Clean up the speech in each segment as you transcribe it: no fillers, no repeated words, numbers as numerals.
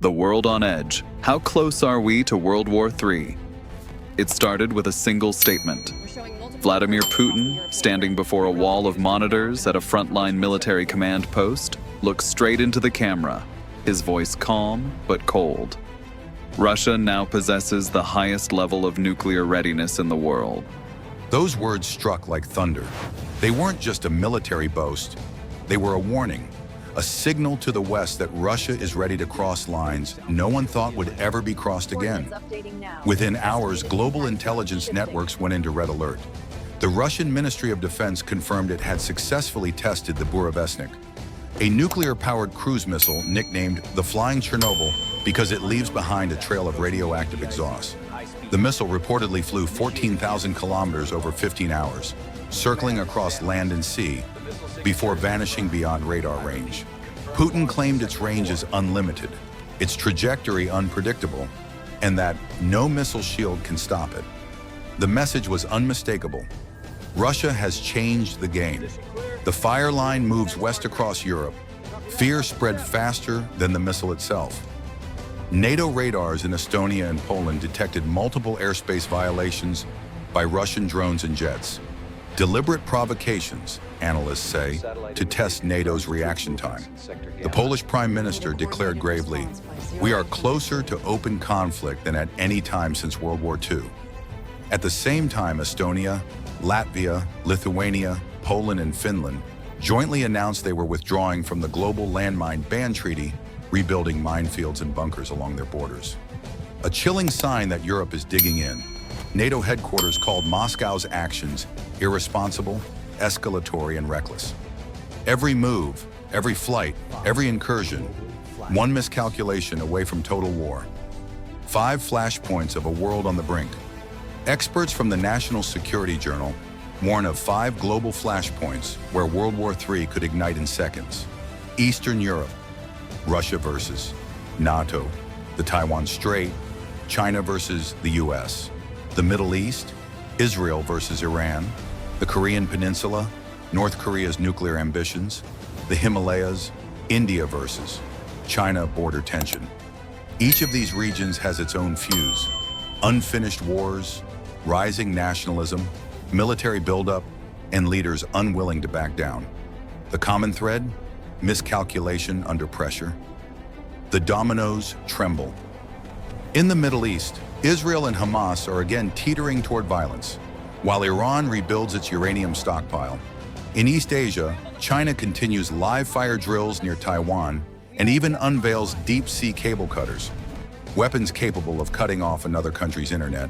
The world on edge. How close are we to World War III? It started with a single statement. Vladimir Putin, standing before a wall of monitors at a frontline military command post, looks straight into the camera, his voice calm but cold. Russia now possesses the highest level of nuclear readiness in the world. Those words struck like thunder. They weren't just a military boast, they were a warning, a signal to the West that Russia is ready to cross lines no one thought would ever be crossed again. Within hours, global intelligence networks went into red alert. The Russian Ministry of Defense confirmed it had successfully tested the Burevestnik, a nuclear-powered cruise missile nicknamed the Flying Chernobyl because it leaves behind a trail of radioactive exhaust. The missile reportedly flew 14,000 kilometers over 15 hours, circling across land and sea, before vanishing beyond radar range. Putin claimed its range is unlimited, its trajectory unpredictable, and that no missile shield can stop it. The message was unmistakable. Russia has changed the game. The fire line moves west across Europe. Fear spread faster than the missile itself. NATO radars in Estonia and Poland detected multiple airspace violations by Russian drones and jets. Deliberate provocations, analysts say, to test NATO's reaction time. The Polish Prime Minister declared gravely, "We are closer to open conflict than at any time since World War II." At the same time, Estonia, Latvia, Lithuania, Poland, and Finland jointly announced they were withdrawing from the global landmine ban treaty, rebuilding minefields and bunkers along their borders. A chilling sign that Europe is digging in. NATO headquarters called Moscow's actions irresponsible, escalatory, and reckless. Every move, every flight, every incursion, one miscalculation away from total war. 5 flashpoints of a world on the brink. Experts from the National Security Journal warn of 5 global flashpoints where World War III could ignite in seconds. Eastern Europe, Russia versus NATO, the Taiwan Strait, China versus the US. The Middle East, Israel versus Iran, the Korean Peninsula, North Korea's nuclear ambitions, the Himalayas, India versus China border tension. Each of these regions has its own fuse. Unfinished wars, rising nationalism, military buildup, and leaders unwilling to back down. The common thread? Miscalculation under pressure. The dominoes tremble. In the Middle East, Israel and Hamas are again teetering toward violence, while Iran rebuilds its uranium stockpile. In East Asia, China continues live fire drills near Taiwan and even unveils deep-sea cable cutters, weapons capable of cutting off another country's internet.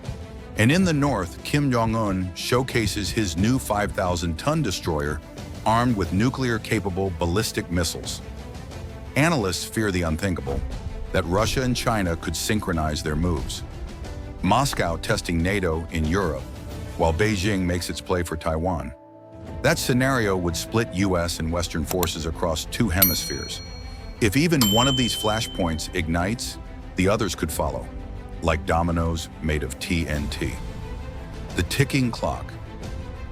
And in the north, Kim Jong-un showcases his new 5,000-ton destroyer armed with nuclear-capable ballistic missiles. Analysts fear the unthinkable, that Russia and China could synchronize their moves. Moscow testing NATO in Europe, while Beijing makes its play for Taiwan. That scenario would split US and Western forces across 2 hemispheres. If even one of these flashpoints ignites, the others could follow, like dominoes made of TNT. The ticking clock.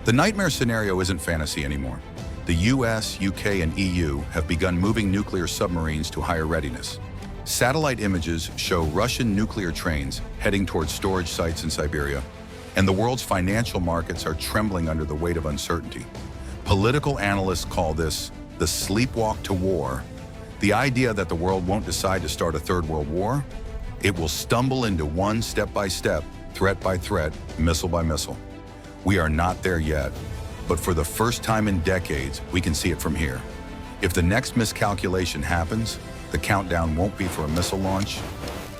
The nightmare scenario isn't fantasy anymore. The US, UK, and EU have begun moving nuclear submarines to higher readiness. Satellite images show Russian nuclear trains heading towards storage sites in Siberia, and the world's financial markets are trembling under the weight of uncertainty. Political analysts call this the sleepwalk to war. The idea that the world won't decide to start a third world war, it will stumble into one step by step, threat by threat, missile by missile. We are not there yet, but for the first time in decades, we can see it from here. If the next miscalculation happens, the countdown won't be for a missile launch.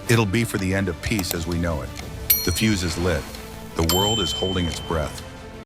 It'll be for the end of peace as we know it. The fuse is lit. The world is holding its breath.